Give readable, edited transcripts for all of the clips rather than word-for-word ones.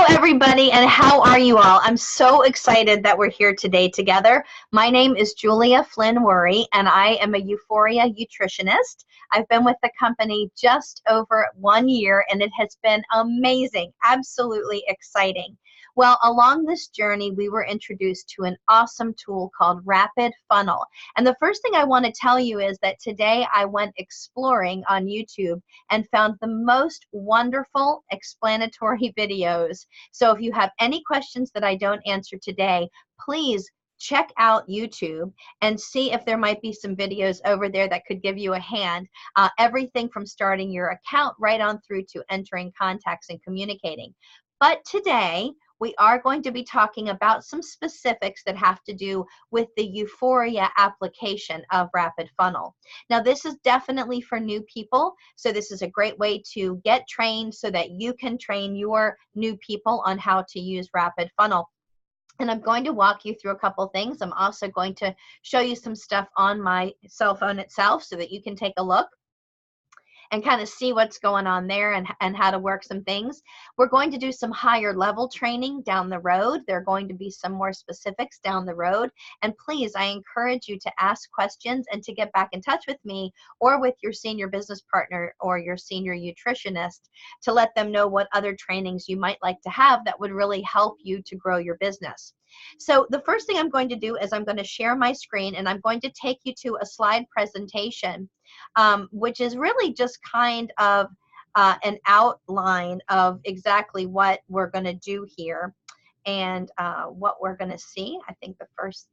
everybody, and how are you all? I'm so excited that we're here today together. My name is Julia Flynn Worry, and I am a Euphoria nutritionist. I've been with the company just over 1 year, and it has been amazing, absolutely exciting. Well, along this journey, we were introduced to an awesome tool called Rapid Funnel. And the first thing I want to tell you is that today I went exploring on YouTube and found the most wonderful explanatory videos. So if you have any questions that I don't answer today, please check out YouTube and see if there might be some videos over there that could give you a hand. Everything from starting your account right on through to entering contacts and communicating. But today, we are going to be talking about some specifics that have to do with the Euphoria application of Rapid Funnel. Now, this is definitely for new people, so this is a great way to get trained so that you can train your new people on how to use Rapid Funnel. And I'm going to walk you through a couple things. I'm also going to show you some stuff on my cell phone itself so that you can take a look and kind of see what's going on there and how to work some things. We're going to do some higher level training down the road. There are going to be some more specifics down the road. And please, I encourage you to ask questions and to get back in touch with me or with your senior business partner or your senior nutritionist to let them know what other trainings you might like to have that would really help you to grow your business. So the first thing I'm going to do is I'm going to share my screen and I'm going to take you to a slide presentation, which is really just kind of an outline of exactly what we're going to do here and what we're going to see. I think the first,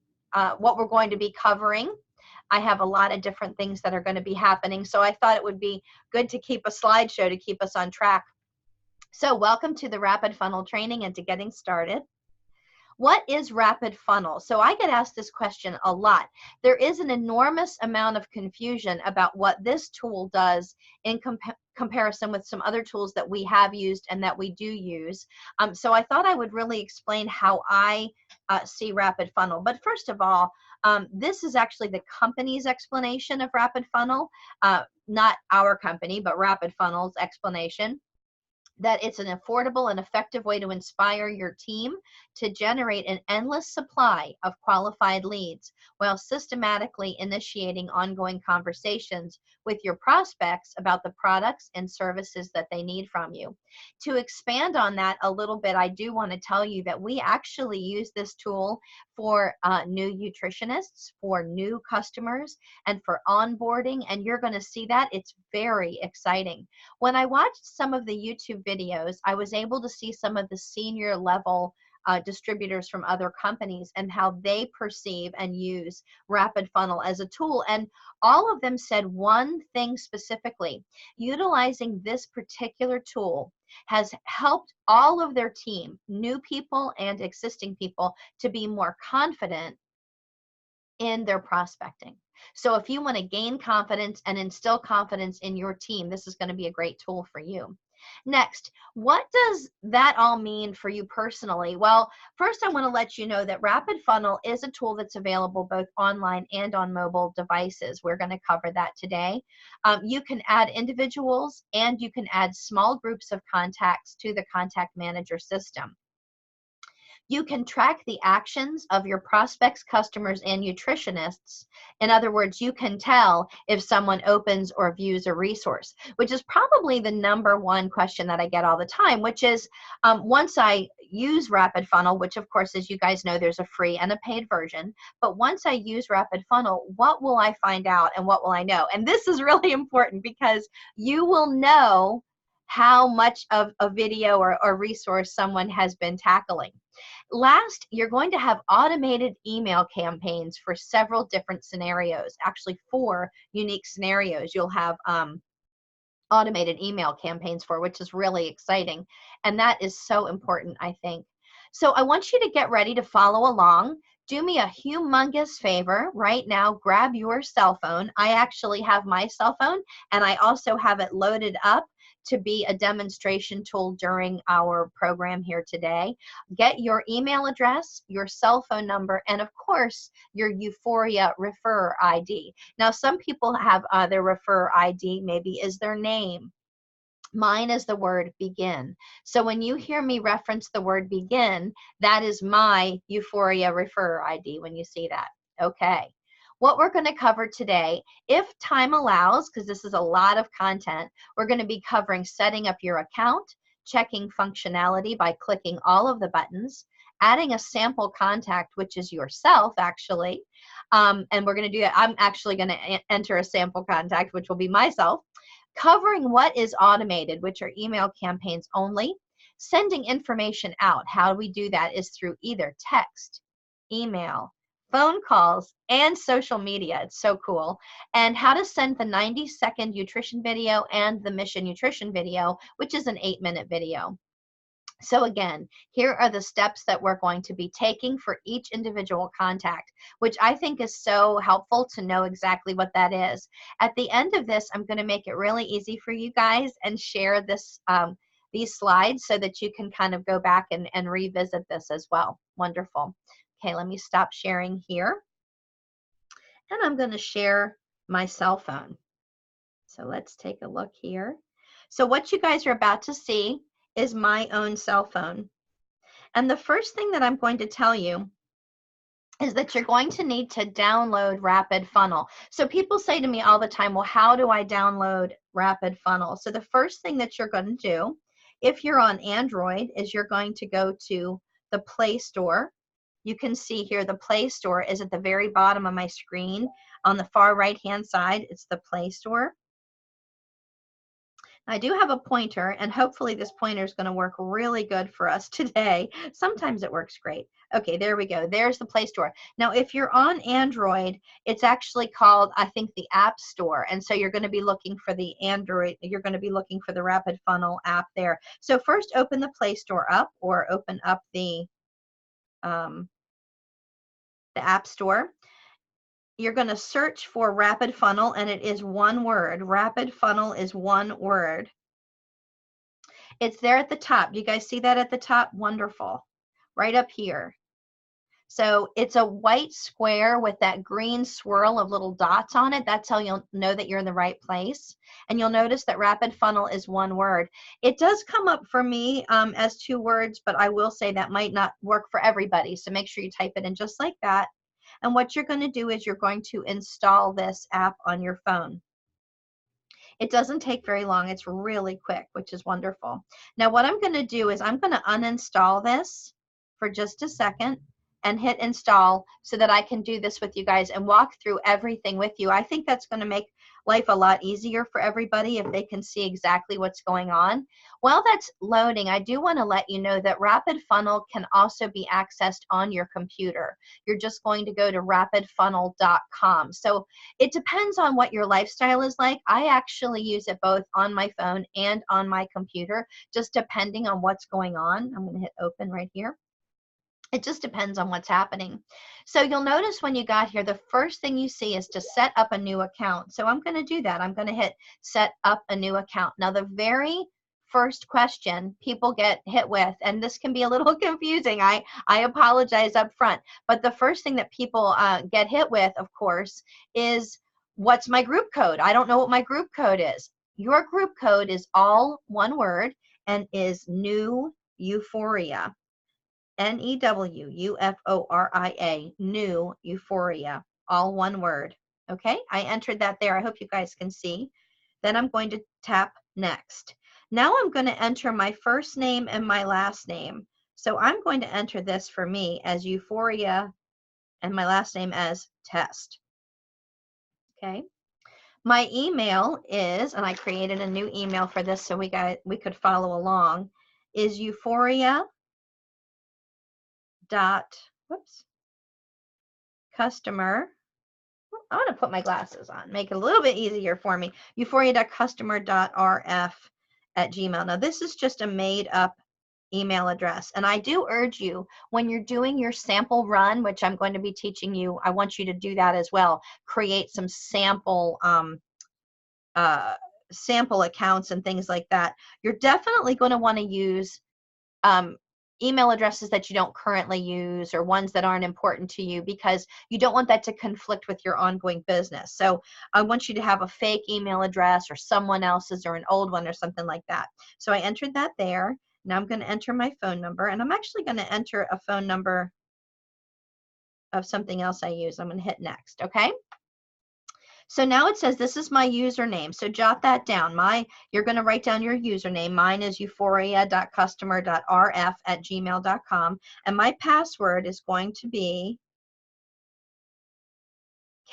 what we're going to be covering. I have a lot of different things that are going to be happening, so I thought it would be good to keep a slideshow to keep us on track. So welcome to the Rapid Funnel training and to getting started. What is Rapid Funnel? So I get asked this question a lot. There is an enormous amount of confusion about what this tool does in comparison with some other tools that we have used and that we do use. So I thought I would really explain how I see Rapid Funnel. But first of all, this is actually the company's explanation of Rapid Funnel, not our company, but Rapid Funnel's explanation. That it's an affordable and effective way to inspire your team to generate an endless supply of qualified leads while systematically initiating ongoing conversations with your prospects about the products and services that they need from you. To expand on that a little bit, I do want to tell you that we actually use this tool for new nutritionists, for new customers, and for onboarding, and you're going to see that it's very exciting. When I watched some of the YouTube videos, I was able to see some of the senior level distributors from other companies and how they perceive and use Rapid Funnel as a tool. And all of them said one thing specifically: utilizing this particular tool has helped all of their team, new people and existing people, to be more confident in their prospecting. So if you want to gain confidence and instill confidence in your team, this is going to be a great tool for you. Next, what does that all mean for you personally? Well, first I want to let you know that Rapid Funnel is a tool that's available both online and on mobile devices. We're going to cover that today. You can add individuals and you can add small groups of contacts to the contact manager system. You can track the actions of your prospects, customers, and nutritionists. In other words, you can tell if someone opens or views a resource, which is probably the #1 question that I get all the time, which is once I use Rapid Funnel, which of course, as you guys know, there's a free and a paid version, but once I use Rapid Funnel, what will I find out and what will I know? And this is really important because you will know how much of a video or resource someone has been tackling. Last, you're going to have automated email campaigns for several different scenarios, actually 4 unique scenarios you'll have automated email campaigns for, which is really exciting. And that is so important, I think. So I want you to get ready to follow along. Do me a humongous favor right now, grab your cell phone. I actually have my cell phone and I also have it loaded up to be a demonstration tool during our program here today. Get your email address, your cell phone number, and of course, your Euphoria Refer ID. Now, some people have their Refer ID maybe is their name, Mine is the word begin. So when you hear me reference the word begin, that is my Euphoria referrer ID when you see that. Okay. What we're going to cover today, if time allows, because this is a lot of content, we're going to be covering setting up your account, checking functionality by clicking all of the buttons, adding a sample contact, which is yourself actually. And we're going to do that. I'm actually going to enter a sample contact, which will be myself. Covering what is automated, which are email campaigns only. Sending information out. How we do that is through either text, email, phone calls, and social media. It's so cool. And how to send the 90-second nutrition video and the mission nutrition video, which is an 8-minute video. So again, here are the steps that we're going to be taking for each individual contact, which I think is so helpful to know exactly what that is. At the end of this, I'm going to make it really easy for you guys and share this these slides so that you can kind of go back and revisit this as well. Wonderful. Okay, let me stop sharing here. And I'm going to share my cell phone. So let's take a look here. So what you guys are about to see is my own cell phone. And the first thing that I'm going to tell you is that you're going to need to download Rapid Funnel. So people say to me all the time, well, how do I download Rapid Funnel? So the first thing that you're going to do, if you're on Android, is you're going to go to the Play Store. You can see here the Play Store is at the very bottom of my screen. On the far right-hand side, it's the Play Store. I do have a pointer, and hopefully this pointer is going to work really good for us today. Sometimes it works great. Okay, there we go. There's the Play Store. Now, if you're on Android, it's actually called, I think, the App Store. And so you're going to be looking for the Android, you're going to be looking for the Rapid Funnel app there. So first open the Play Store up, or open up the App Store. You're going to search for Rapid Funnel, and it is one word. Rapid Funnel is one word. It's there at the top. Do you guys see that at the top? Wonderful. Right up here. So it's a white square with that green swirl of little dots on it. That's how you'll know that you're in the right place. And you'll notice that Rapid Funnel is one word. It does come up for me as 2 words, but I will say that might not work for everybody. So make sure you type it in just like that. And what you're going to do is you're going to install this app on your phone. It doesn't take very long. It's really quick, which is wonderful. Now what I'm going to do is I'm going to uninstall this for just a second and hit install so that I can do this with you guys and walk through everything with you. I think that's going to make life a lot easier for everybody if they can see exactly what's going on. While that's loading, I do want to let you know that Rapid Funnel can also be accessed on your computer. You're just going to go to rapidfunnel.com. So it depends on what your lifestyle is like. I actually use it both on my phone and on my computer, just depending on what's going on. I'm going to hit open right here. It just depends on what's happening. So you'll notice when you got here, the first thing you see is to set up a new account. So I'm going to do that. I'm going to hit set up a new account. Now the very first question people get hit with, and this can be a little confusing, I apologize up front, but the first thing that people get hit with, of course, is what's my group code? I don't know what my group code is. Your group code is all one word and is New Euphoria. N-E-W-U-F-O-R-I-A, New Euphoria, all one word. Okay, I entered that there. I hope you guys can see. Then I'm going to tap next. Now I'm going to enter my first name and my last name. So I'm going to enter this for me as Euphoria and my last name as Test. Okay. My email is, and I created a new email for this so we could follow along, is Euphoria customer. I want to put my glasses on, make it a little bit easier for me. euphoria.customer.rf@gmail. Now this is just a made up email address, and I do urge you, when you're doing your sample run, which I'm going to be teaching you, I want you to do that as well. Create some sample sample accounts and things like that. You're definitely going to want to use email addresses that you don't currently use or ones that aren't important to you, because you don't want that to conflict with your ongoing business. So I want you to have a fake email address or someone else's or an old one or something like that. So I entered that there. Now I'm going to enter my phone number, and I'm actually going to enter a phone number of something else I use. I'm going to hit next. Okay. So now it says this is my username. So jot that down. You're going to write down your username. Mine is euphoria.customer.rf@gmail.com. And my password is going to be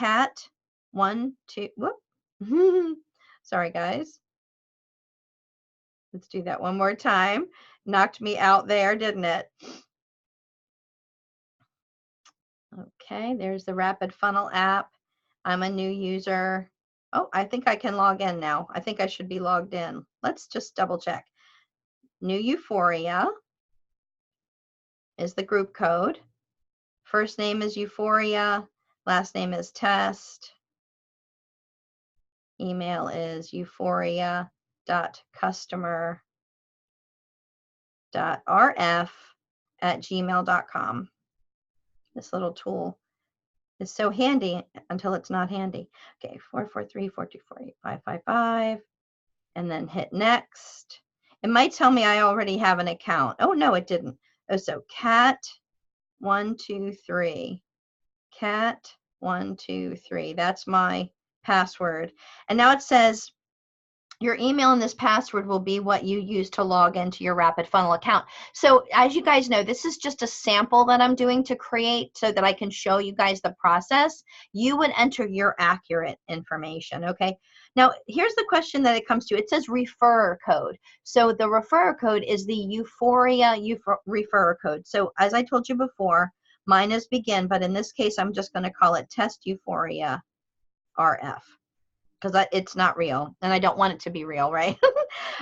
cat12. Whoop. Sorry, guys. Let's do that one more time. Knocked me out there, didn't it? Okay, there's the Rapid Funnel app. I'm a new user. Oh, I think I can log in now. I think I should be logged in. Let's just double check. New Euphoria is the group code. First name is Euphoria. Last name is Test. Email is euphoria.customer.rf@gmail.com. This little tool is so handy until it's not handy. Okay, 443-424-8555, and then hit next. It might tell me I already have an account. Oh, no, it didn't. Oh, so cat123. Cat123. That's my password. And now it says your email and this password will be what you use to log into your Rapid Funnel account. So as you guys know, this is just a sample that I'm doing to create so that I can show you guys the process. You would enter your accurate information, okay? Now, here's the question that it comes to. It says referrer code. So the referrer code is the Euphoria referrer code. So as I told you before, mine is begin, but in this case, I'm just going to call it Test Euphoria RF, because it's not real and I don't want it to be real, right?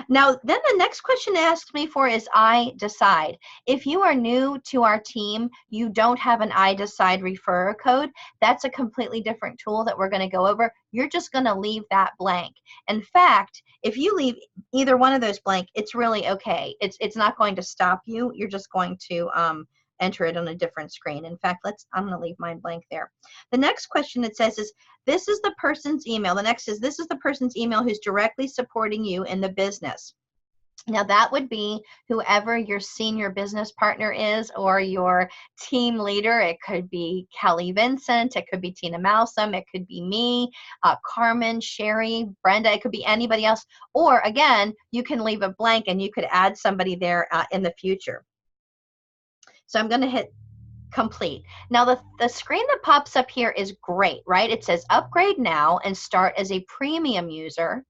Now, then the next question it asks me for is I Decide. If you are new to our team, you don't have an I Decide referrer code. That's a completely different tool that we're going to go over. You're just going to leave that blank. In fact, if you leave either one of those blank, it's really okay. It's not going to stop you. You're just going to enter it on a different screen. In fact, I'm going to leave mine blank there. The next question it says is, this is the person's email. The next is, this is the person's email who's directly supporting you in the business. Now that would be whoever your senior business partner is or your team leader. It could be Kelly Vincent, it could be Tina Malsum, it could be me, Carmen, Sherry, Brenda, it could be anybody else. Or again, you can leave a blank and you could add somebody there in the future. So I'm going to hit complete. Now the screen that pops up here is great, right? It says upgrade now and start as a premium user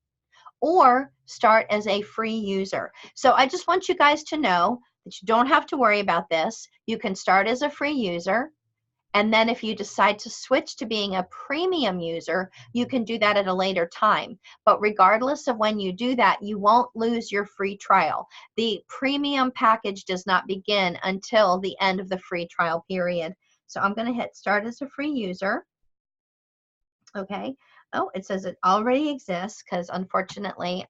or start as a free user. So I just want you guys to know that you don't have to worry about this. You can start as a free user, and then if you decide to switch to being a premium user, you can do that at a later time. But regardless of when you do that, you won't lose your free trial. The premium package does not begin until the end of the free trial period. So I'm going to hit start as a free user. Okay. Oh, it says it already exists because unfortunately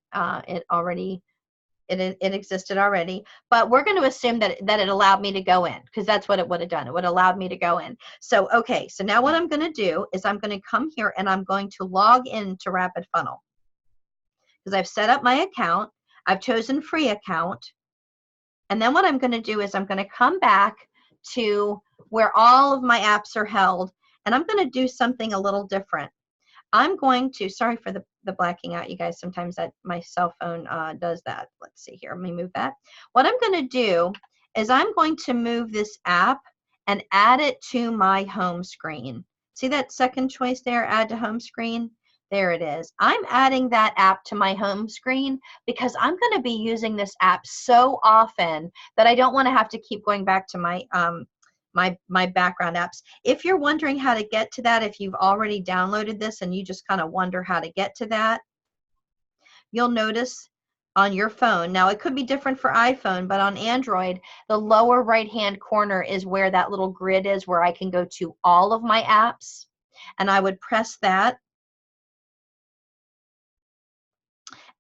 it existed already, but we're going to assume that it allowed me to go in, because that's what it would have done. It would have allowed me to go in. So, okay, so now what I'm going to do is I'm going to come here and I'm going to log into Rapid Funnel, because I've set up my account. I've chosen free account. And then what I'm going to do is I'm going to come back to where all of my apps are held, and I'm going to do something a little different. I'm going to, sorry for the blacking out, you guys. Sometimes that my cell phone does that. Let's see here. Let me move that. What I'm going to do is I'm going to move this app and add it to my home screen. See that second choice there, add to home screen? There it is. I'm adding that app to my home screen because I'm going to be using this app so often that I don't want to have to keep going back to my my background apps. If you're wondering how to get to that, if you've already downloaded this and you just kind of wonder how to get to that, you'll notice on your phone, now it could be different for iPhone, but on Android, the lower right hand corner is where that little grid is, where I can go to all of my apps, and I would press that.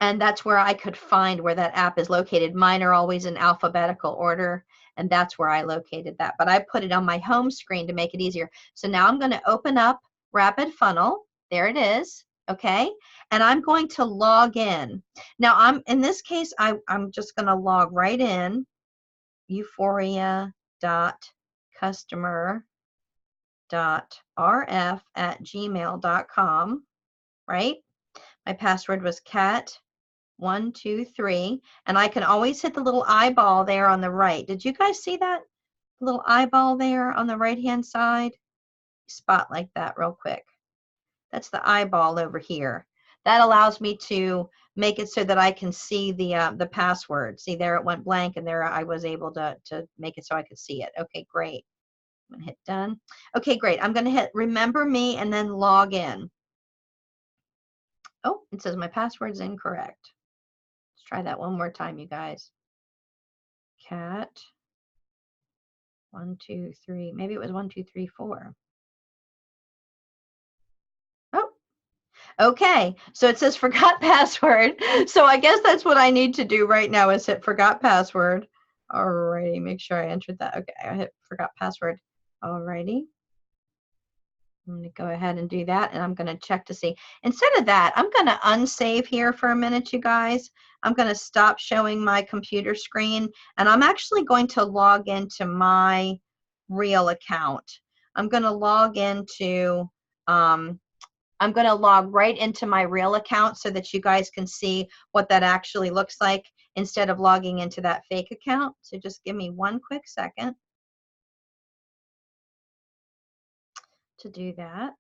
and that's where I could find where that app is located. Mine are always in alphabetical order, and that's where I located that. But I put it on my home screen to make it easier. So now I'm going to open up Rapid Funnel. There it is. Okay, and I'm going to log in. Now in this case, I'm just going to log right in, euphoria.customer.rf@gmail.com, right? My password was cat123, and I can always hit the little eyeball there on the right. Did you guys see that little eyeball there on the right hand side? Spotlight that real quick. That's the eyeball over here. That allows me to make it so that I can see the password. See, there it went blank, and there I was able to make it so I could see it. Okay, great. I'm gonna hit done. Okay, great. I'm gonna hit remember me and then log in. Oh, it says my password's incorrect. Let's try that one more time, you guys. Cat 1 2 3. Maybe it was 1 2 3 4. Oh, okay. So it says forgot password. So I guess that's what I need to do right now is hit forgot password. Alrighty, make sure I entered that. Okay, I hit forgot password. Alrighty. I'm going to go ahead and do that, and I'm going to check to see. Instead of that, I'm going to unsave here for a minute, you guys. I'm going to stop showing my computer screen, and I'm actually going to log into my real account. I'm going to log into, I'm going to log right into my real account so that you guys can see what that actually looks like instead of logging into that fake account. So just give me one quick second to do that.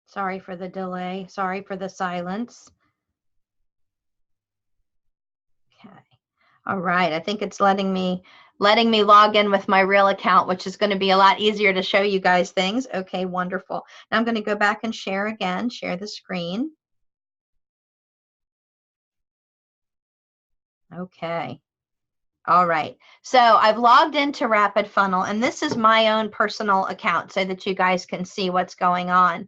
Sorry for the delay. Sorry for the silence. Okay. All right. I think it's letting me log in with my real account, which is going to be a lot easier to show you guys things. Okay, wonderful. Now I'm going to go back and share again, share the screen. Okay. All right. So I've logged into Rapid Funnel, and this is my own personal account so that you guys can see what's going on.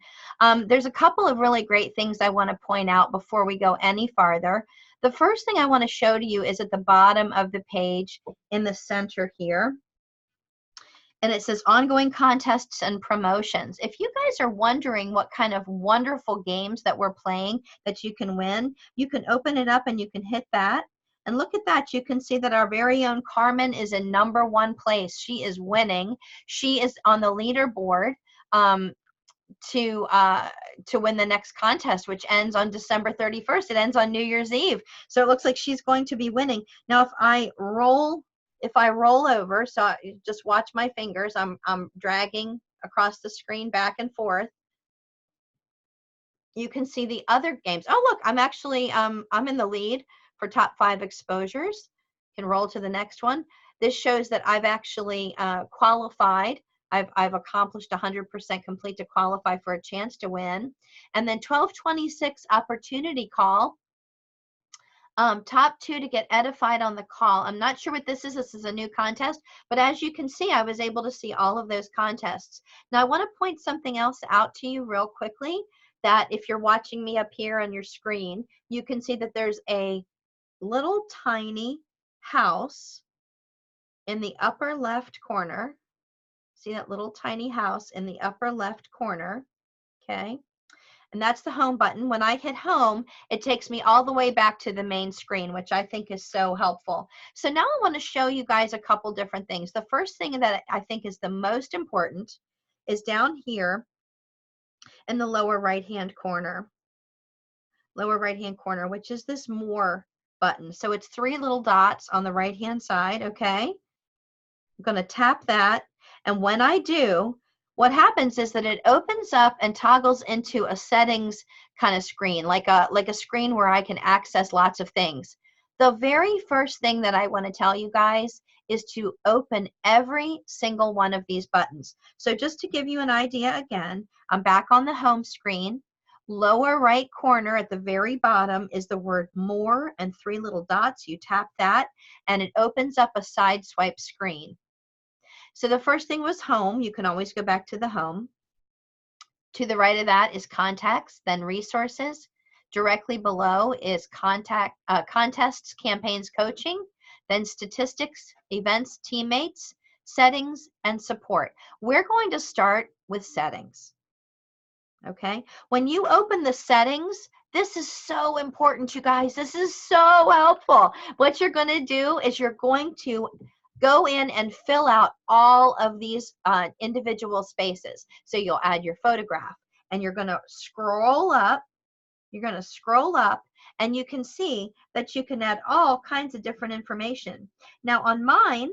There's a couple of really great things I want to point out before we go any farther. The first thing I want to show to you is at the bottom of the page in the center here. And it says ongoing contests and promotions. If you guys are wondering what kind of wonderful games that we're playing that you can win, you can open it up and you can hit that. And look at that, you can see that our very own Carmen is in #1 place. She is winning. She is on the leaderboard to win the next contest, which ends on December 31st. It ends on New Year's Eve. So it looks like she's going to be winning. Now, if I roll over, so just watch my fingers. I'm dragging across the screen back and forth. You can see the other games. Oh, look, I'm actually I'm in the lead for top 5 exposures. Can roll to the next one. This shows that I've actually qualified. I've accomplished 100% complete to qualify for a chance to win. And then 1226 opportunity call. Top 2 to get edified on the call. I'm not sure what this is. This is a new contest, but as you can see, I was able to see all of those contests. Now, I want to point something else out to you real quickly, that if you're watching me up here on your screen, you can see that there's a little tiny house in the upper left corner. See that little tiny house in the upper left corner, okay? And that's the home button. When I hit home, it takes me all the way back to the main screen, which I think is so helpful. So now I want to show you guys a couple different things. The first thing that I think is the most important is down here in the lower right-hand corner, which is this More button. So it's 3 little dots on the right-hand side, okay? I'm going to tap that, and when I do, what happens is that it opens up and toggles into a settings kind of screen, like a screen where I can access lots of things. The very first thing that I want to tell you guys is to open every single one of these buttons. So just to give you an idea again, I'm back on the home screen. Lower right corner at the very bottom is the word More and 3 little dots. You tap that and it opens up a side swipe screen. So the first thing was home. You can always go back to the home. To the right of that is contacts, then resources. Directly below is contests, campaigns, coaching, then statistics, events, teammates, settings, and support. We're going to start with settings. Okay, when you open the settings, this is so important, you guys. This is so helpful. What you're going to do is you're going to go in and fill out all of these individual spaces. So you'll add your photograph, and you're going to scroll up. You're going to scroll up, and you can see that you can add all kinds of different information. Now on mine,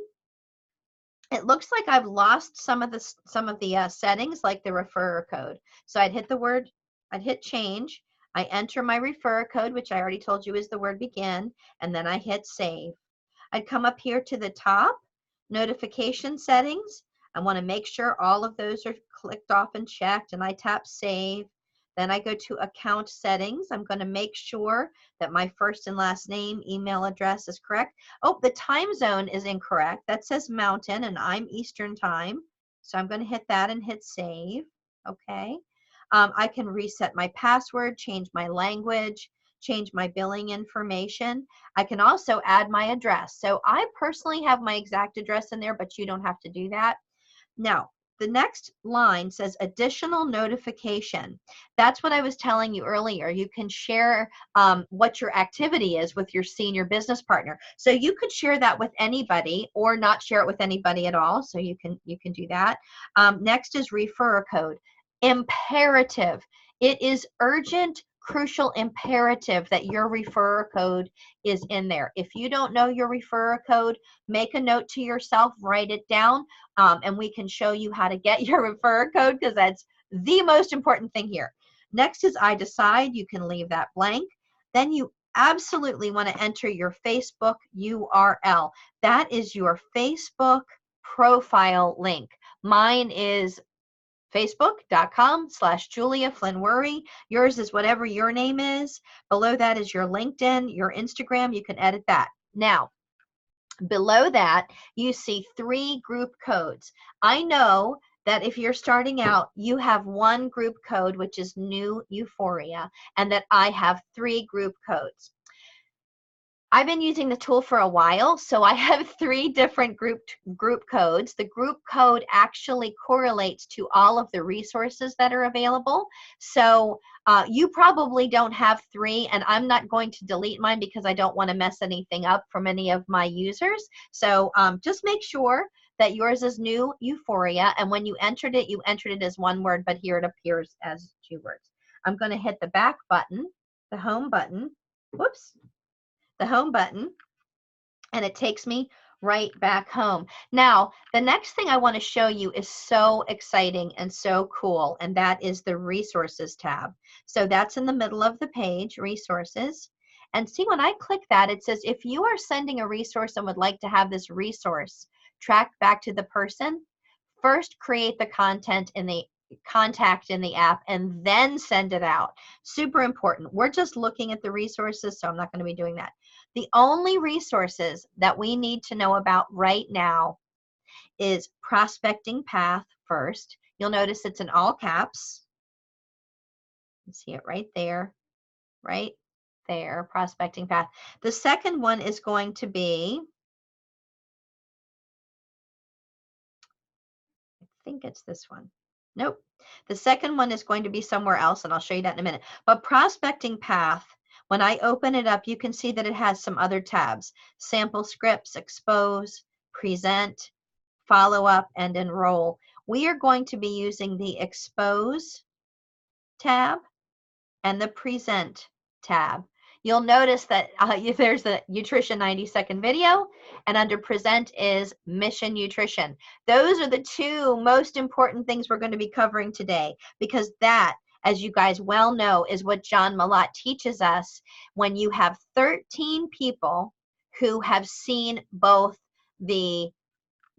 it looks like I've lost some of the settings, like the referrer code. So I'd hit change. I enter my referrer code, which I already told you is the word begin, and then I hit save. I'd come up here to the top, notification settings. I want to make sure all of those are clicked off and checked, and I tap save. Then I go to account settings. I'm going to make sure that my first and last name, email address is correct. Oh, the time zone is incorrect. That says Mountain, and I'm Eastern time. So I'm going to hit that and hit save. Okay. I can reset my password, change my language, change my billing information. I can also add my address. So I personally have my exact address in there, but you don't have to do that. Now, the next line says additional notification. That's what I was telling you earlier. You can share what your activity is with your senior business partner. So you could share that with anybody or not share it with anybody at all. So you can do that. Next is referrer code. Imperative. It is urgent, crucial, imperative that your referrer code is in there. If you don't know your referrer code, make a note to yourself, write it down, and we can show you how to get your referrer code, because that's the most important thing here. Next is I decide. You can leave that blank. Then you absolutely want to enter your Facebook URL. That is your Facebook profile link. Mine is facebook.com/Julia Flynn Worry. Yours is whatever your name is. Below that is your LinkedIn, your Instagram. You can edit that. Now, below that, you see 3 group codes. I know that if you're starting out, you have 1 group code, which is New Euphoria, and that I have 3 group codes. I've been using the tool for a while, so I have 3 different group codes. The group code actually correlates to all of the resources that are available. So you probably don't have 3, and I'm not going to delete mine because I don't want to mess anything up for many of my users. So just make sure that yours is New Euphoria, and when you entered it, you entered it as 1 word, but here it appears as 2 words. I'm going to hit the back button, the home button. Whoops. The home button, and it takes me right back home. Now, the next thing I want to show you is so exciting and so cool, and that is the resources tab. So that's in the middle of the page, resources. And see, when I click that, it says if you are sending a resource and would like to have this resource tracked back to the person, first create the content in the contact in the app and then send it out. Super important. We're just looking at the resources, so I'm not going to be doing that. The only resources that we need to know about right now is Prospecting Path first. You'll notice it's in all caps. You see it right there, Prospecting Path. The second one is going to be, I think it's this one. Nope. The second one is going to be somewhere else, and I'll show you that in a minute. But Prospecting Path, when I open it up, you can see that it has some other tabs: sample scripts, expose, present, follow up, and enroll. We are going to be using the expose tab and the present tab. You'll notice that there's the Nutrition 90-second video, and under present is Mission Nutrition. Those are the 2 most important things we're going to be covering today, because that, as you guys well know, is what John Malott teaches us. When you have 13 people who have seen both the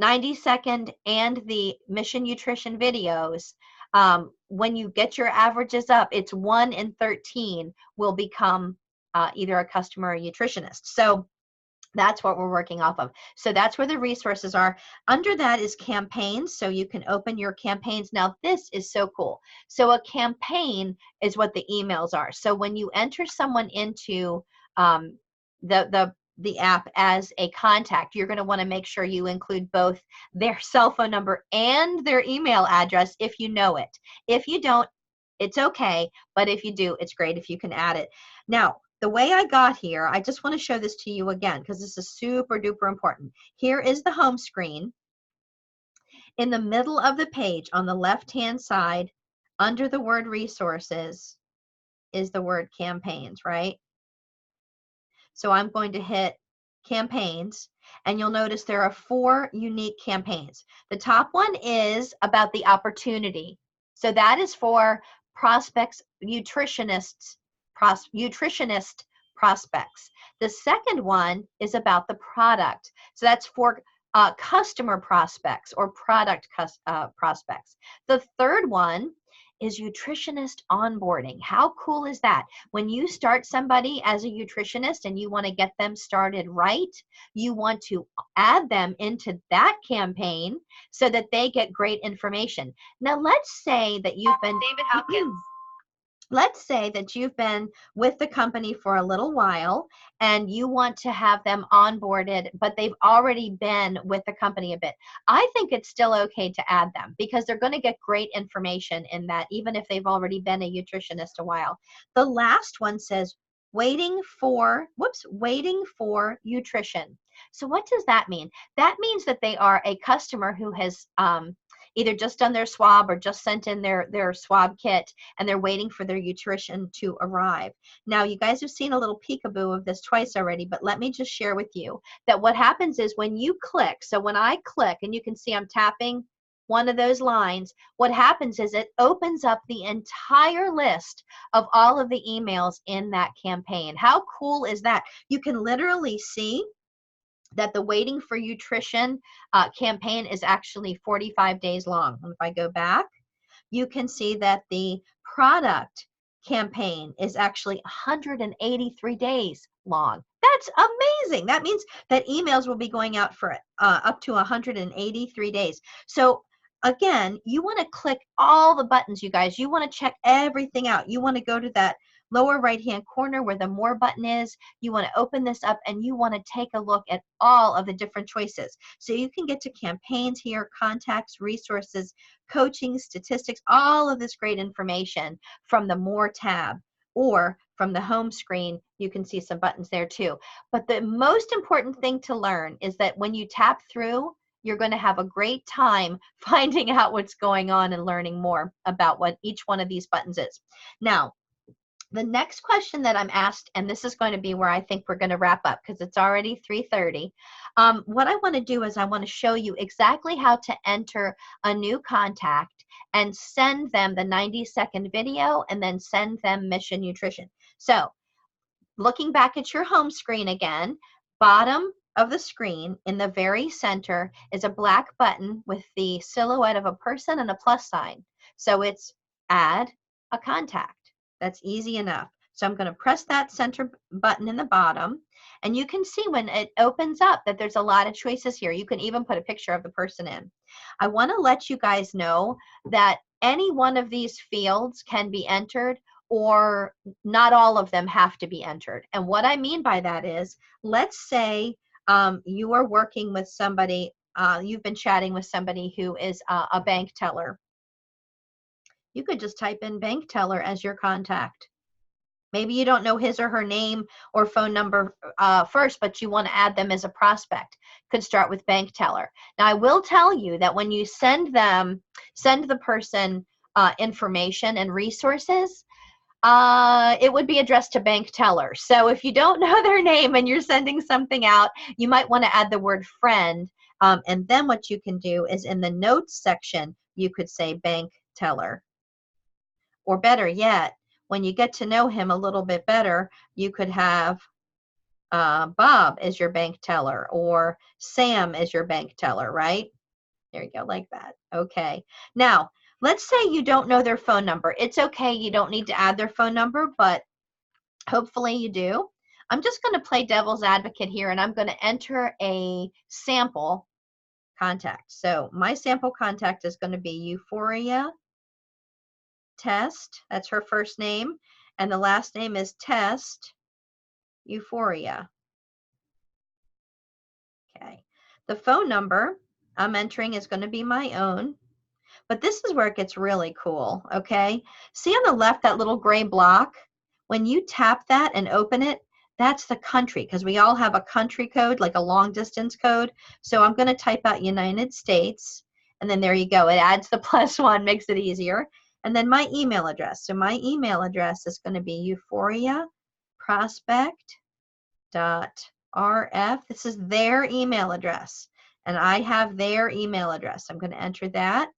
90-second and the Mission Nutrition videos, when you get your averages up, it's 1 in 13 will become either a customer or a nutritionist. So That's what we're working off of. So that's where the resources are. Under that is campaigns. So you can open your campaigns. Now this is so cool. So a campaign is what the emails are. So when you enter someone into um, the app as a contact, you're going to want to make sure you include both their cell phone number and their email address if you know it. If you don't, it's okay. But if you do, it's great if you can add it. Now, the way I got here, I just want to show this to you again because this is super duper important. Here is the home screen. In the middle of the page on the left-hand side, under the word resources, is the word campaigns, right? So I'm going to hit campaigns, and you'll notice there are 4 unique campaigns. The top one is about the opportunity. So that is for prospects, nutritionist prospects. The second one is about the product. So that's for customer prospects or product prospects. The third one is nutritionist onboarding. How cool is that? When you start somebody as a nutritionist and you want to get them started right, you want to add them into that campaign so that they get great information. Now, let's say that you've been David Hopkins. Let's say that you've been with the company for a little while and you want to have them onboarded, but they've already been with the company a bit. I think it's still okay to add them because they're going to get great information in that, even if they've already been a nutritionist a while. The last one says, waiting for nutrition. So what does that mean? That means that they are a customer who has either just done their swab or just sent in their swab kit, and they're waiting for their nutrition to arrive. Now, you guys have seen a little peekaboo of this twice already, but let me just share with you that what happens is when you click, so when I click, and you can see I'm tapping one of those lines, what happens is it opens up the entire list of all of the emails in that campaign. How cool is that? You can literally see that the Waiting for Nutrition campaign is actually 45 days long. And if I go back, you can see that the product campaign is actually 183 days long. That's amazing. That means that emails will be going out for up to 183 days. So again, you want to click all the buttons, you guys. You want to check everything out. You want to go to that lower right-hand corner where the More button is. You want to open this up and you want to take a look at all of the different choices. So you can get to campaigns here, contacts, resources, coaching, statistics, all of this great information from the More tab, or from the home screen, you can see some buttons there too. But the most important thing to learn is that when you tap through, you're going to have a great time finding out what's going on and learning more about what each one of these buttons is. Now, the next question that I'm asked, and this is going to be where I think we're going to wrap up because it's already 3:30. What I want to do is I want to show you exactly how to enter a new contact and send them the 90-second video and then send them Mission Nutrition. So looking back at your home screen again, bottom of the screen in the very center is a black button with the silhouette of a person and a plus sign. So it's add a contact. That's easy enough. So I'm going to press that center button in the bottom, and you can see when it opens up that there's a lot of choices here. You can even put a picture of the person in. I want to let you guys know that any one of these fields can be entered, or not all of them have to be entered. And what I mean by that is, let's say you are working with somebody, you've been chatting with somebody who is a bank teller. You could just type in bank teller as your contact. Maybe you don't know his or her name or phone number first, but you want to add them as a prospect. Could start with bank teller. Now, I will tell you that when you send the person information and resources, it would be addressed to bank teller. So if you don't know their name and you're sending something out, you might want to add the word friend. And then what you can do is in the notes section, you could say bank teller. Or better yet, when you get to know him a little bit better, you could have Bob as your bank teller or Sam as your bank teller, right? There you go, like that. Okay. Now, let's say you don't know their phone number. It's okay. You don't need to add their phone number, but hopefully you do. I'm just going to play devil's advocate here, and I'm going to enter a sample contact. So my sample contact is going to be Euphoria Test. That's her first name. And the last name is Test Euphoria. Okay. The phone number I'm entering is going to be my own. But this is where it gets really cool, okay? See on the left, that little gray block? When you tap that and open it, that's the country, because we all have a country code, like a long distance code. So I'm going to type out United States, and then there you go. It adds the +1, makes it easier. And then my email address. So my email address is going to be euphoriaprospect.rf. This is their email address, and I have their email address. I'm going to enter that.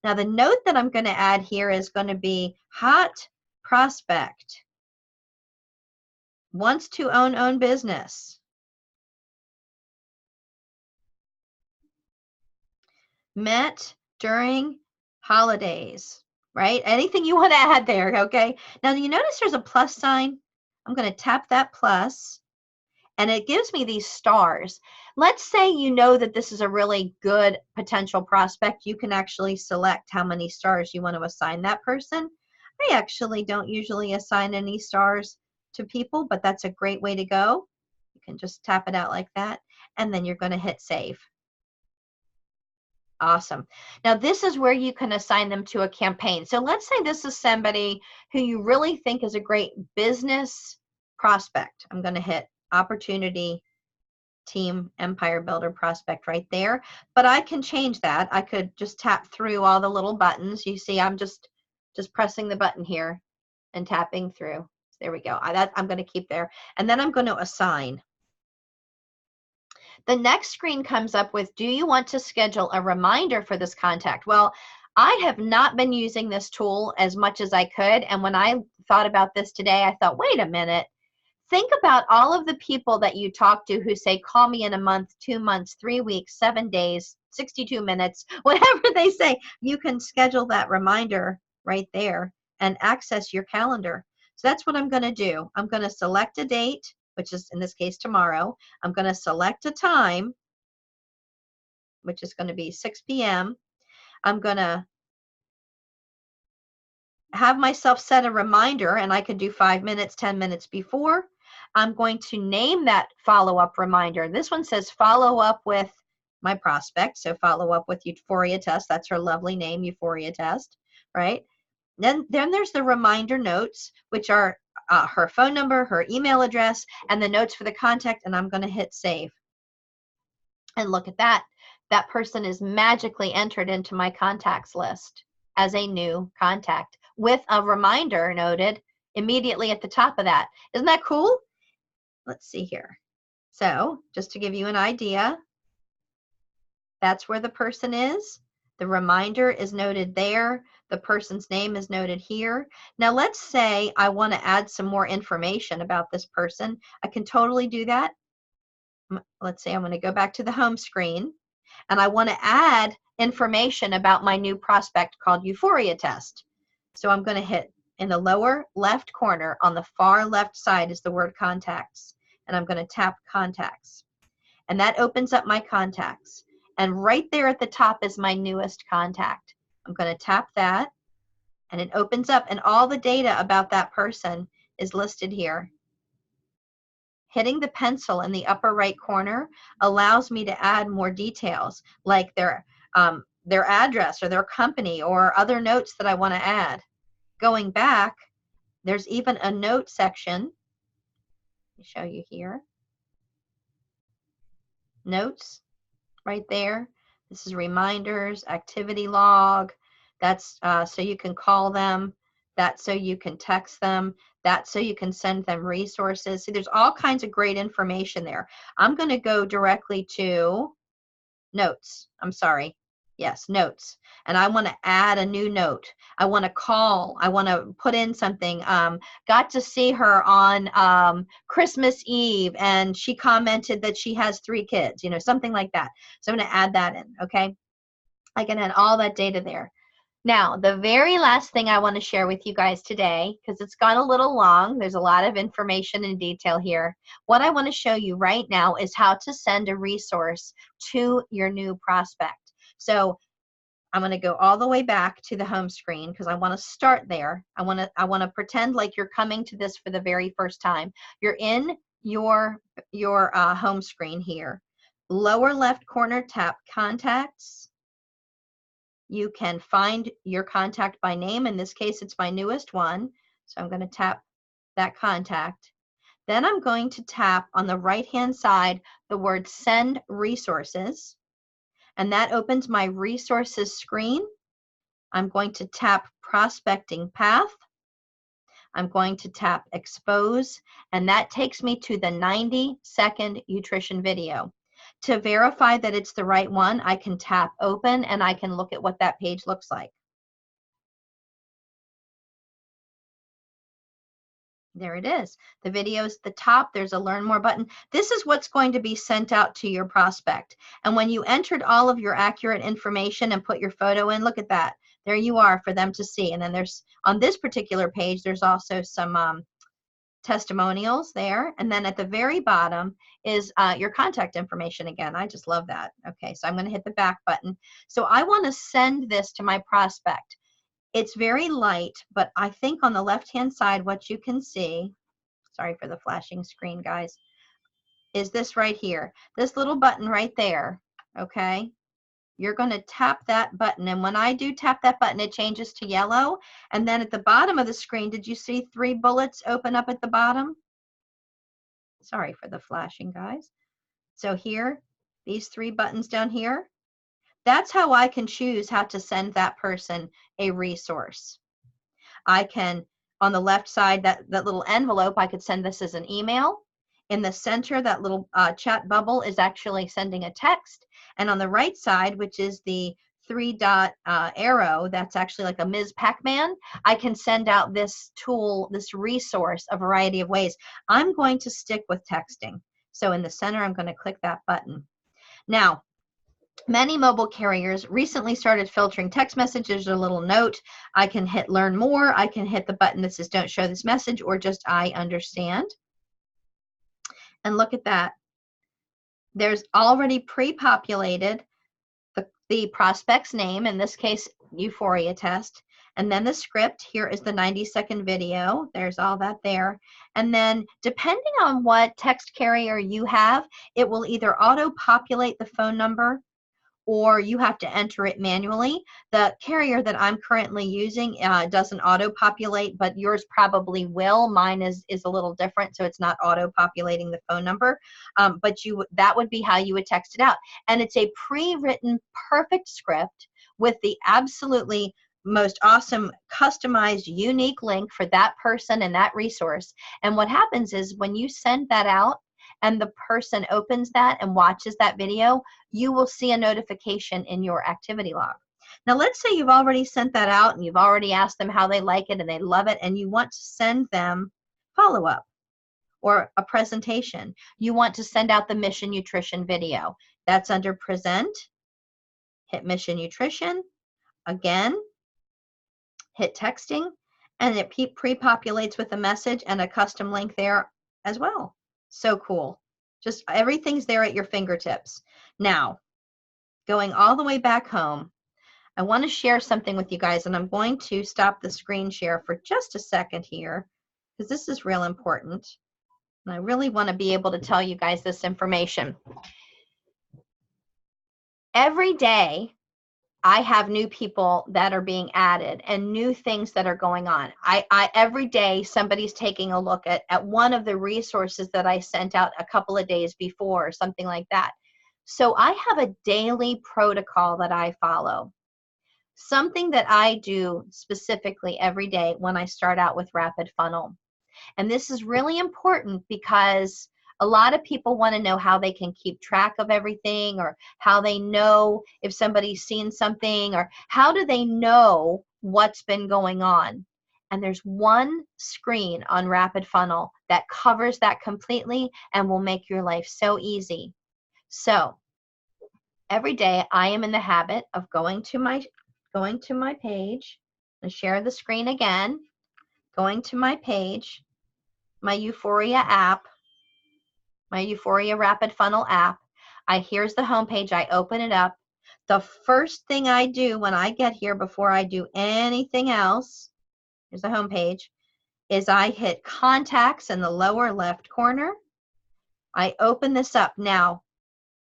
Now the note that I'm going to add here is going to be hot prospect. Wants to own business. Met during holidays, right? Anything you want to add there, okay? Now you notice there's a plus sign. I'm going to tap that plus, and it gives me these stars. Let's say you know that this is a really good potential prospect. You can actually select how many stars you want to assign that person. I actually don't usually assign any stars to people, but that's a great way to go. You can just tap it out like that, and then you're going to hit save. Awesome. Now this is where you can assign them to a campaign. So let's say this is somebody who you really think is a great business prospect. I'm going to hit opportunity team empire builder prospect right there, but I can change that. I could just tap through all the little buttons. You see I'm just pressing the button here and tapping through. There we go. I'm going to keep there, and then I'm going to assign. The next screen comes up with, do you want to schedule a reminder for this contact? Well, I have not been using this tool as much as I could, and when I thought about this today, I thought, wait a minute. Think about all of the people that you talk to who say, call me in a month, 2 months, 3 weeks, 7 days, 62 minutes, whatever they say. You can schedule that reminder right there and access your calendar. So that's what I'm going to do. I'm going to select a date, which is in this case tomorrow. I'm going to select a time, which is going to be 6 p.m. I'm going to have myself set a reminder, and I could do 5 minutes, 10 minutes before. I'm going to name that follow-up reminder. This one says follow up with my prospect, so follow up with Euphoria Test. That's her lovely name, Euphoria Test, right? Then there's the reminder notes, which are her phone number, her email address, and the notes for the contact, and I'm going to hit save. And look at that. That person is magically entered into my contacts list as a new contact with a reminder noted immediately at the top of that. Isn't that cool? Let's see here. So just to give you an idea, that's where the person is. The reminder is noted there. The person's name is noted here. Now let's say I want to add some more information about this person. I can totally do that. Let's say I'm going to go back to the home screen, and I want to add information about my new prospect called Euphoria Test. So I'm going to hit in the lower left corner on the far left side is the word contacts, and I'm going to tap contacts, and that opens up my contacts, and right there at the top is my newest contact. I'm going to tap that, and it opens up, and all the data about that person is listed here. Hitting the pencil in the upper right corner allows me to add more details, like their address or their company or other notes that I want to add. Going back, there's even a note section. Let me show you here. Notes right there. This is reminders, activity log. That's so you can call them. That's so you can text them. That's so you can send them resources. See, there's all kinds of great information there. I'm going to go directly to notes. I'm sorry. Yes, notes. And I want to add a new note. I want to call. I want to put in something. Got to see her on Christmas Eve, and she commented that she has 3 kids, you know, something like that. So I'm going to add that in, okay? I can add all that data there. Now, the very last thing I want to share with you guys today, because it's gone a little long, there's a lot of information and detail here. What I want to show you right now is how to send a resource to your new prospect. So I'm going to go all the way back to the home screen because I want to start there. I want to pretend like you're coming to this for the very first time. You're in your home screen here. Lower left corner, tap Contacts. You can find your contact by name. In this case, it's my newest one. So I'm going to tap that contact. Then I'm going to tap on the right-hand side the word Send Resources. And that opens my resources screen. I'm going to tap Prospecting Path. I'm going to tap Expose. And that takes me to the 90-second Youtrition video. To verify that it's the right one, I can tap Open and I can look at what that page looks like. There it is. The video is at the top. There's a Learn More button. This is what's going to be sent out to your prospect. And when you entered all of your accurate information and put your photo in, look at that. There you are for them to see. And then there's, on this particular page, there's also some testimonials there. And then at the very bottom is your contact information again. I just love that. Okay, so I'm going to hit the back button. So I want to send this to my prospect. It's very light, but I think on the left-hand side, what you can see, sorry for the flashing screen, guys, is this right here. This little button right there, okay? You're going to tap that button, and when I do tap that button, it changes to yellow. And then at the bottom of the screen, did you see 3 bullets open up at the bottom? Sorry for the flashing, guys. So here, these 3 buttons down here, that's how I can choose how to send that person a resource. I can, on the left side, that little envelope, I could send this as an email. In the center, that little chat bubble is actually sending a text. And on the right side, which is the 3-dot arrow, that's actually like a Ms. Pac-Man, I can send out this tool, this resource, a variety of ways. I'm going to stick with texting. So in the center, I'm going to click that button. Now, many mobile carriers recently started filtering text messages. A little note, I can hit Learn More, I can hit the button that says Don't Show This Message, or just I understand. And look at that. There's already pre-populated the prospect's name, in this case, Euphoria Test, and then the script. Here is the 90-second video. There's all that there. And then depending on what text carrier you have, it will either auto-populate the phone number or you have to enter it manually. The carrier that I'm currently using doesn't auto-populate, but yours probably will. Mine is a little different, so it's not auto-populating the phone number. But that would be how you would text it out. And it's a pre-written perfect script with the absolutely most awesome customized unique link for that person and that resource. And what happens is when you send that out, and the person opens that and watches that video, you will see a notification in your activity log. Now, let's say you've already sent that out and you've already asked them how they like it and they love it, and you want to send them follow-up or a presentation. You want to send out the Mission Youtrition video. That's under Present. Hit Mission Youtrition. Again, hit Texting, and it pre-populates with a message and a custom link there as well. So cool. Just everything's there at your fingertips. Now, going all the way back home, I want to share something with you guys, and I'm going to stop the screen share for just a second here because this is real important. And I really want to be able to tell you guys this information. Every day, I have new people that are being added and new things that are going on. Every day somebody's taking a look at one of the resources that I sent out a couple of days before or something like that. So I have a daily protocol that I follow. Something that I do specifically every day when I start out with Rapid Funnel. And this is really important because a lot of people want to know how they can keep track of everything, or how they know if somebody's seen something, or how do they know what's been going on. And there's one screen on Rapid Funnel that covers that completely and will make your life so easy. So every day I am in the habit of going to my going to my page, and share the screen again, going to my page, my Euphoria app, my Euphoria Rapid Funnel app. Here's the home page. I open it up. The first thing I do when I get here, before I do anything else, here's the home page, is I hit contacts in the lower left corner. I open this up. Now,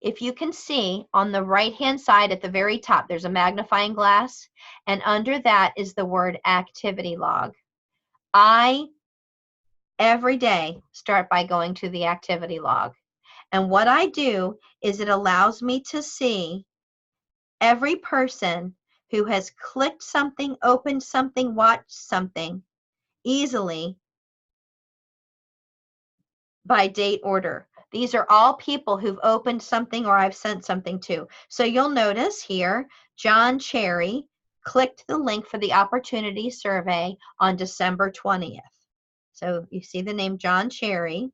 if you can see on the right-hand side at the very top, there's a magnifying glass, and under that is the word activity log. I, every day, start by going to the activity log. And what I do is it allows me to see every person who has clicked something, opened something, watched something easily by date order. These are all people who've opened something or I've sent something to. So you'll notice here, John Cherry clicked the link for the opportunity survey on December 20th. So you see the name John Cherry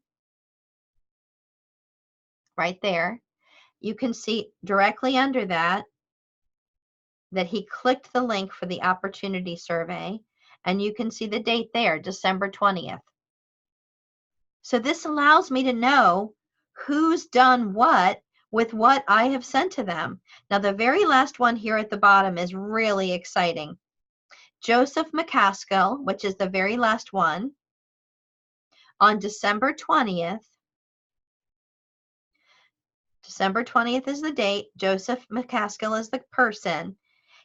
right there. You can see directly under that he clicked the link for the opportunity survey, and you can see the date there, December 20th. So this allows me to know who's done what with what I have sent to them. Now, the very last one here at the bottom is really exciting. Joseph McCaskill, which is the very last one, on December 20th. December 20th is the date. Joseph McCaskill is the person.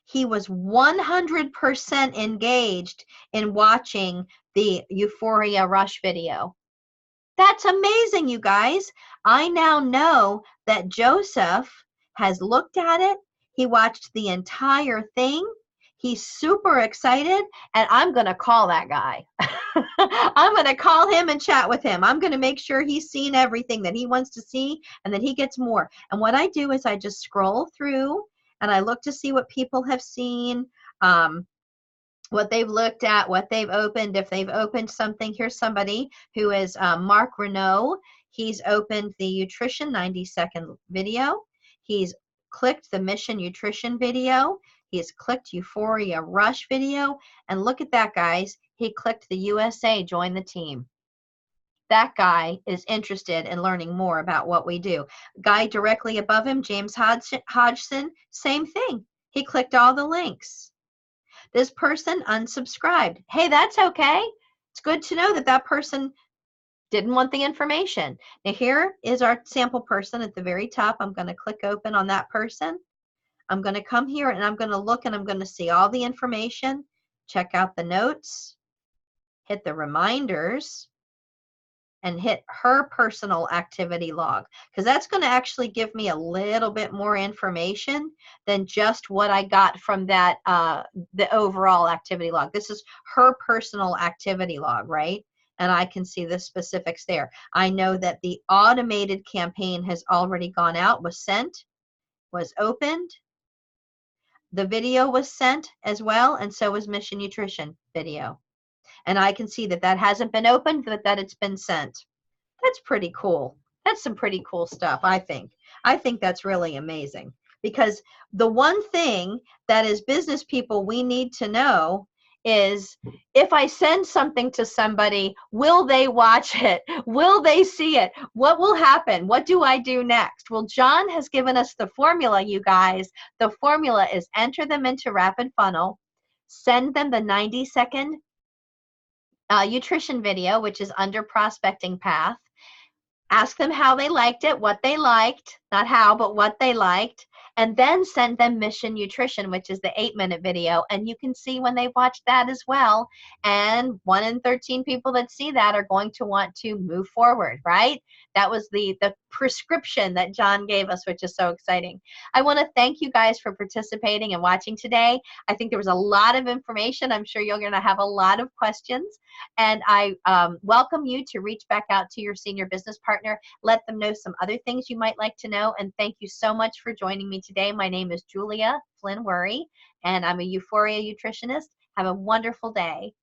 He was 100% engaged in watching the Euphoria Rush video. That's amazing, you guys. I now know that Joseph has looked at it. He watched the entire thing. He's super excited, and I'm going to call that guy. I'm going to call him and chat with him. I'm going to make sure he's seen everything that he wants to see and that he gets more. And what I do is I just scroll through and I look to see what people have seen, what they've looked at, what they've opened, if they've opened something. Here's somebody who is Mark Renault. He's opened the Nutrition 90-second video. He's clicked the Mission Nutrition video. He's clicked Euphoria Rush video. And look at that, guys. He clicked the USA Join the Team. That guy is interested in learning more about what we do. Guy directly above him, James Hodgson, same thing. He clicked all the links. This person unsubscribed. Hey, that's okay. It's good to know that that person didn't want the information. Now here is our sample person at the very top. I'm going to click open on that person. I'm going to come here and I'm going to look and I'm going to see all the information. Check out the notes. Hit the reminders. And hit her personal activity log, because that's going to actually give me a little bit more information than just what I got from that the overall activity log. This is her personal activity log, right? And I can see the specifics there. I know that the automated campaign has already gone out, was sent, was opened. The video was sent as well, and so was Mission Nutrition video. And I can see that that hasn't been opened, but that it's been sent. That's pretty cool. That's some pretty cool stuff, I think. I think that's really amazing, because the one thing that as business people we need to know is, if I send something to somebody, will they watch it? Will they see it? What will happen? What do I do next? Well, John has given us the formula, you guys. The formula is enter them into Rapid Funnel, send them the 90-second nutrition video, which is under Prospecting Path. Ask them how they liked it, what they liked, not how, but what they liked, and then send them Mission Nutrition, which is the 8-minute video, and you can see when they watch that as well. And 1 in 13 people that see that are going to want to move forward, right? That was the prescription that John gave us, which is so exciting. I want to thank you guys for participating and watching today. I think there was a lot of information. I'm sure you're going to have a lot of questions, and I welcome you to reach back out to your senior business partner. Let them know some other things you might like to know, and thank you so much for joining me today. My name is Julia Flynn Worry, and I'm a Euphoria nutritionist. Have a wonderful day.